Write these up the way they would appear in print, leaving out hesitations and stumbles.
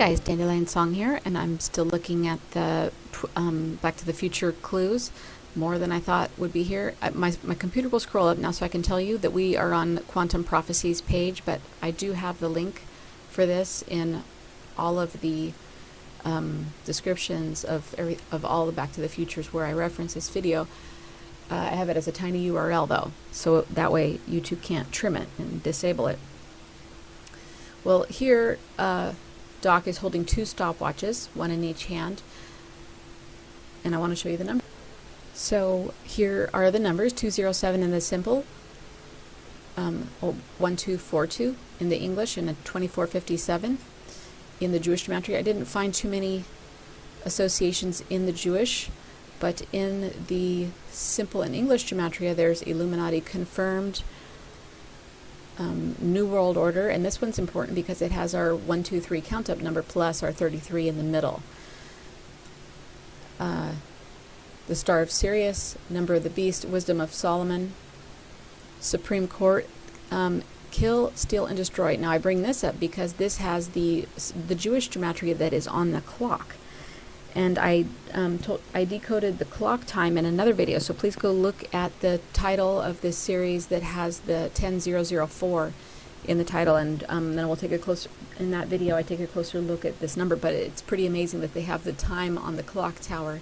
guys, Dandelion Song here, and I'm still looking at the Back to the Future clues. More than I thought would be here. My computer will scroll up now so I can tell you that we are on Quantum Prophecies page, but I do have the link for this in all of the descriptions of all the Back to the Futures where I reference this video. I have it as a tiny URL though, so that way YouTube can't trim it and disable it. Well, here Doc is holding two stopwatches, one in each hand, and I want to show you the number. So here are the numbers: 207 in the simple, 1242 in the English, and a 2457 in the Jewish gematria. I didn't find too many associations in the Jewish, but in the simple and English gematria there's Illuminati confirmed, New World Order, and this one's important because it has our 1, 2, 3 count up number plus our 33 in the middle. The Star of Sirius, Number of the Beast, Wisdom of Solomon, Supreme Court, Kill, Steal, and Destroy. Now I bring this up because this has the Jewish gematria that is on the clock, and I decoded the clock time in another video, so please go look at the title of this series that has the 10004 in the title, and then we'll take a closer, in that video I take a closer look at this number. But it's pretty amazing that they have the time on the clock tower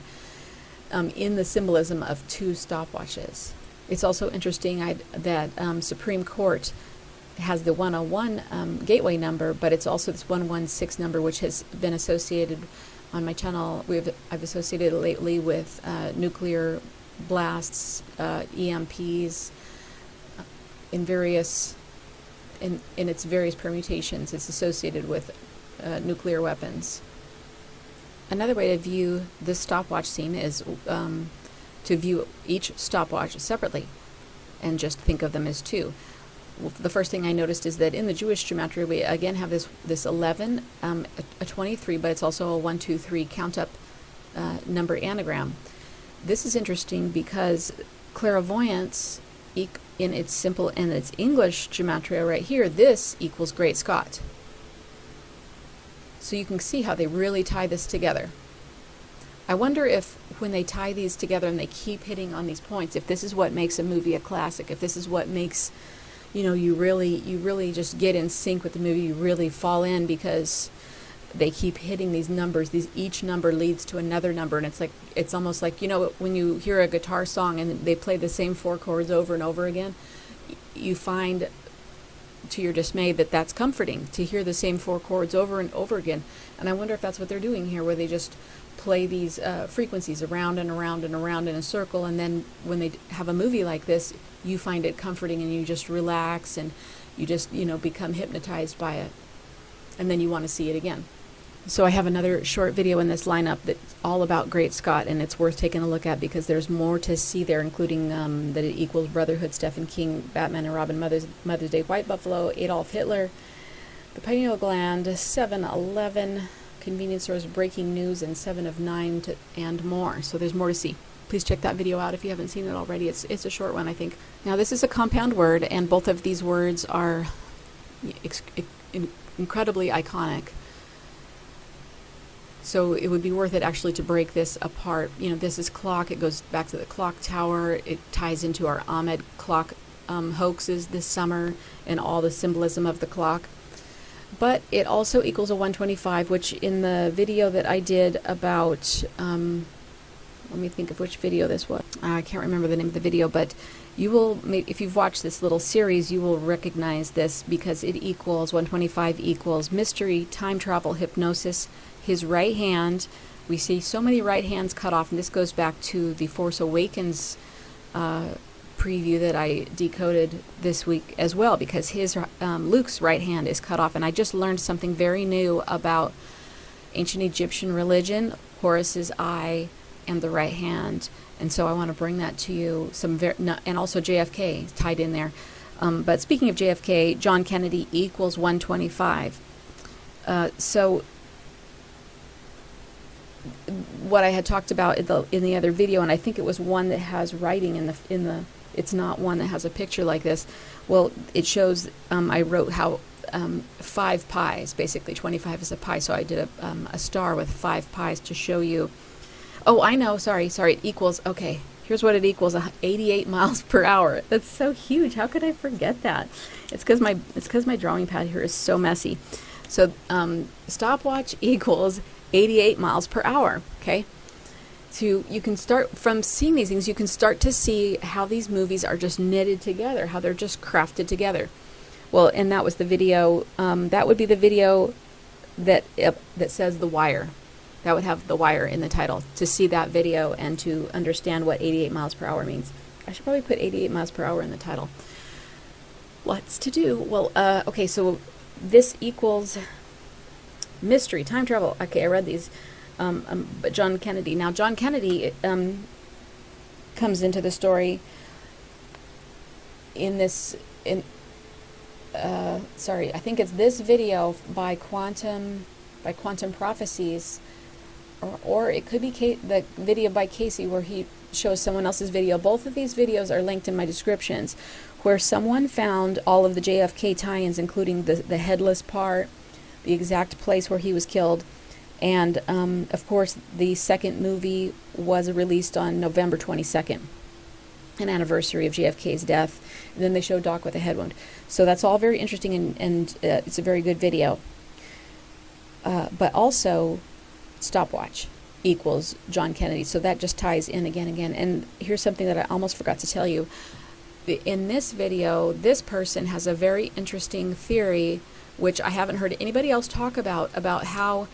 in the symbolism of two stopwatches. It's also interesting that Supreme Court has the 101 gateway number, but it's also this 116 number, which has been associated on my channel. I've associated it lately with nuclear blasts, EMPs, in its various permutations. It's associated with nuclear weapons. Another way to view this stopwatch scene is to view each stopwatch separately and just think of them as two. Well, the first thing I noticed is that in the Jewish gematria we again have this 11, a 23, but it's also a 1, 2, 3 count up number anagram. This is interesting because clairvoyance in its simple and its English gematria right here, this equals Great Scott. So you can see how they really tie this together. I wonder if when they tie these together and they keep hitting on these points, if this is what makes a movie a classic, if this is what makes, you know, you really just get in sync with the movie, you really fall in because they keep hitting these numbers. Each number leads to another number, and it's almost like, you know, when you hear a guitar song and they play the same 4 chords over and over again, you find to your dismay that that's comforting to hear the same 4 chords over and over again. And I wonder if that's what they're doing here, where they just play these frequencies around and around and around in a circle, and then when they have a movie like this, you find it comforting and you just relax and you just, you know, become hypnotized by it, and then you want to see it again. So I have another short video in this lineup that's all about Great Scott, and it's worth taking a look at because there's more to see there, including that it equals Brotherhood, Stephen King, Batman and Robin, Mother's Day, White Buffalo, Adolf Hitler, the pineal gland, 7-Eleven, convenience stores, breaking news, and 7 of 9 and more. So there's more to see. Please check that video out if you haven't seen it already. It's a short one, I think. Now this is a compound word, and both of these words are incredibly iconic. So it would be worth it actually to break this apart. You know, this is clock. It goes back to the clock tower. It ties into our Ahmed clock hoaxes this summer and all the symbolism of the clock. But it also equals a 125, which in the video that I did about, let me think of which video this was. I can't remember the name of the video, but you will, if you've watched this little series, you will recognize this because it equals 125 equals mystery, time travel, hypnosis, his right hand. We see so many right hands cut off, and this goes back to the Force Awakens preview that I decoded this week as well, because his Luke's right hand is cut off, and I just learned something very new about ancient Egyptian religion, Horus's eye, and the right hand, and so I want to bring that to you. And also JFK tied in there. But speaking of JFK, John Kennedy equals 125. So what I had talked about in the other video, and I think it was one that has writing in the it's not one that has a picture like this. Well, it shows I wrote how 5 pies, basically 25 is a pie, so I did a star with 5 pies to show you. Oh, I know, sorry, it equals, okay, here's what it equals, 88 miles per hour. That's so huge. How could I forget that? It's because my drawing pad here is so messy. So stopwatch equals 88 miles per hour, okay? So you can start from seeing these things, you can start to see how these movies are just knitted together, how they're just crafted together. Well, and that was the video, that would be the video that says The Wire. That would have The Wire in the title, to see that video and to understand what 88 miles per hour means. I should probably put 88 miles per hour in the title. Lots to do. Well, okay, so this equals mystery, time travel. Okay, I read these. But John Kennedy. Now, John Kennedy comes into the story in this, sorry, I think it's this video by Quantum Prophecies, or it could be the video by Casey where he shows someone else's video. Both of these videos are linked in my descriptions, where someone found all of the JFK tie-ins, including the headless part, the exact place where he was killed, and of course the second movie was released on November 22nd, an anniversary of JFK's death, and then they show Doc with a head wound. So that's all very interesting, and it's a very good video. But also, stopwatch equals John Kennedy, so that just ties in again. And here's something that I almost forgot to tell you. In this video, this person has a very interesting theory, which I haven't heard anybody else talk about how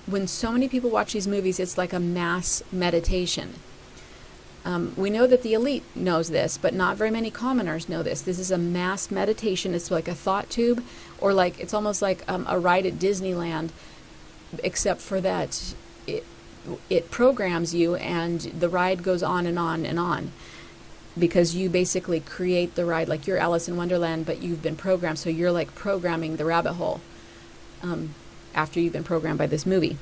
when so many people watch these movies, it's like a mass meditation. We know that the elite knows this, but not very many commoners know this. This is a mass meditation. It's like a thought tube, or like it's almost like a ride at Disneyland, except for that it programs you, and the ride goes on and on and on, because you basically create the ride, like you're Alice in Wonderland, but you've been programmed, so you're like programming the rabbit hole after you've been programmed by this movie.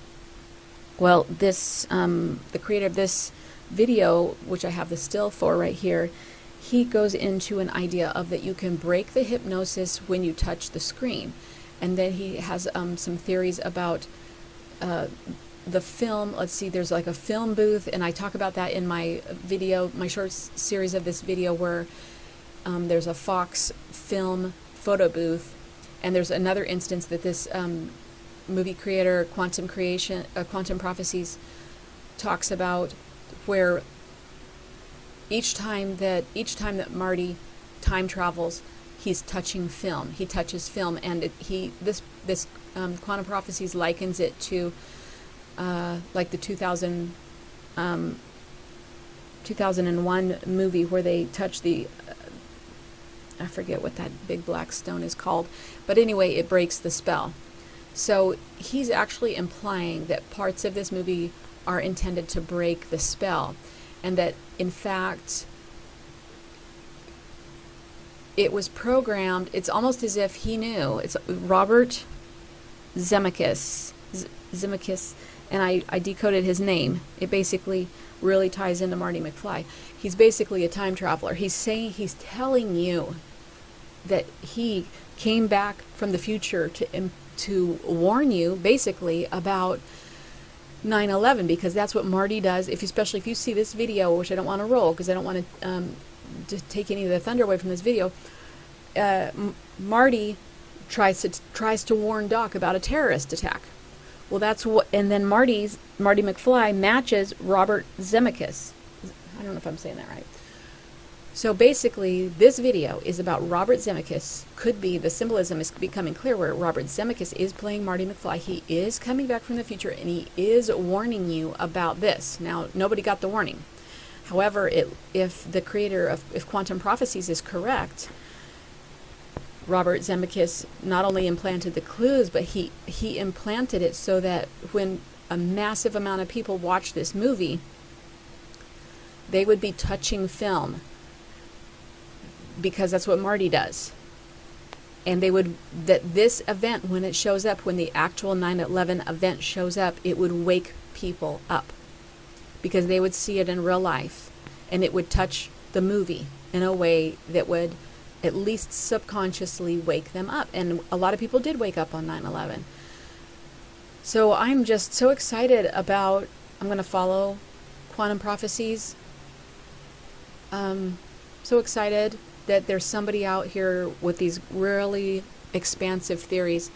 Well, this the creator of this video, which I have the still for right here, he goes into an idea of that you can break the hypnosis when you touch the screen. And then he has some theories about the film. Let's see, there's like a film booth, and I talk about that in my video, my short series of this video, where there's a Fox film photo booth, and there's another instance that this movie creator, Quantum Prophecies, talks about, where each time that Marty time travels, he's touching film. He touches film, and this Quantum Prophecies likens it to like the 2001 movie where they touch the I forget what that big black stone is called, but anyway, it breaks the spell. So he's actually implying that parts of this movie are intended to break the spell, and that in fact it was programmed. It's almost as if he knew. It's Robert Zemeckis, and I decoded his name. It basically really ties into Marty McFly. He's basically a time traveler. He's telling you that he came back from the future to warn you basically about 9/11, because that's what Marty does. Especially if you see this video, which I don't want to roll because I don't want to take any of the thunder away from this video. Marty tries to warn Doc about a terrorist attack. Well, that's what, and then Marty McFly matches Robert Zemeckis. I don't know if I'm saying that right. So basically, this video is about Robert Zemeckis. Could be the symbolism is becoming clear, where Robert Zemeckis is playing Marty McFly. He is coming back from the future, and he is warning you about this. Now, nobody got the warning. However, if the creator of Quantum Prophecies is correct, Robert Zemeckis not only implanted the clues, but he implanted it so that when a massive amount of people watch this movie, they would be touching film, because that's what Marty does. And that this event, when it shows up, when the actual 9/11 event shows up, it would wake people up, because they would see it in real life, and it would touch the movie in a way that would at least subconsciously wake them up. And a lot of people did wake up on 9/11. So I'm just so excited about, I'm going to follow Quantum Prophecies. So excited that there's somebody out here with these really expansive theories.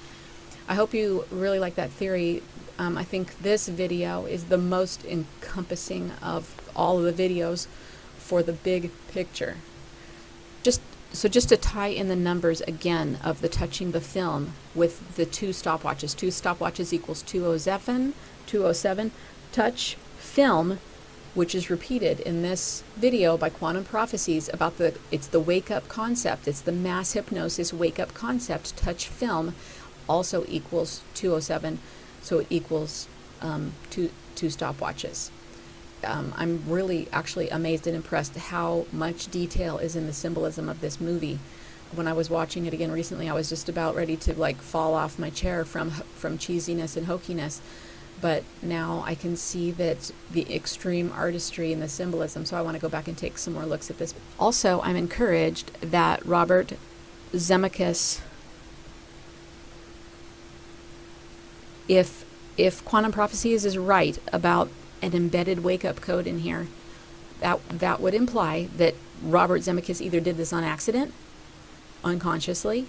I hope you really like that theory. I think this video is the most encompassing of all of the videos for the big picture. Just to tie in the numbers again of the touching the film with the 2 stopwatches. 2 stopwatches equals 207. Touch film, which is repeated in this video by Quantum Prophecies about it's the wake up concept. It's the mass hypnosis wake up concept. Touch film also equals 207. So it equals 2 stopwatches. I'm really actually amazed and impressed how much detail is in the symbolism of this movie. When I was watching it again recently, I was just about ready to like fall off my chair from cheesiness and hokiness. But now I can see that the extreme artistry and the symbolism, so I want to go back and take some more looks at this. Also, I'm encouraged that Robert Zemeckis, if Quantum Prophecies is right about an embedded wake-up code in here, that would imply that Robert Zemeckis either did this on accident, unconsciously,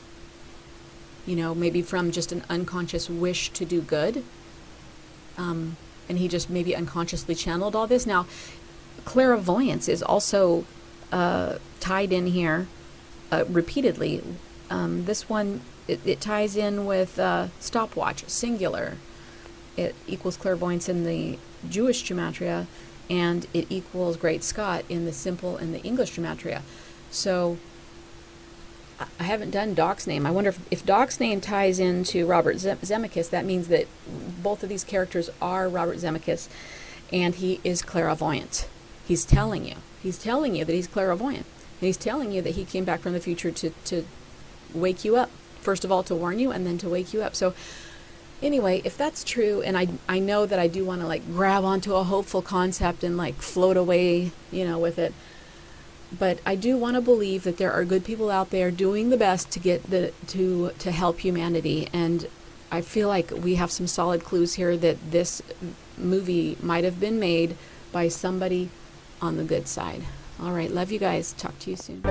maybe from just an unconscious wish to do good, and he just maybe unconsciously channeled all this. Now, clairvoyance is also tied in here repeatedly. This one, it ties in with stopwatch, singular. It equals clairvoyance in the Jewish gematria, and it equals Great Scott in the simple and the English gematria. So I haven't done Doc's name. I wonder if Doc's name ties into Robert Zemeckis. That means that both of these characters are Robert Zemeckis, and he is clairvoyant. He's telling you that he's clairvoyant. And he's telling you that he came back from the future to wake you up. First of all, to warn you, and then to wake you up. So anyway, if that's true, and I know that I do want to like grab onto a hopeful concept and like float away, with it. But I do want to believe that there are good people out there doing the best to get to help humanity. And I feel like we have some solid clues here that this movie might have been made by somebody on the good side. All right, love you guys. Talk to you soon.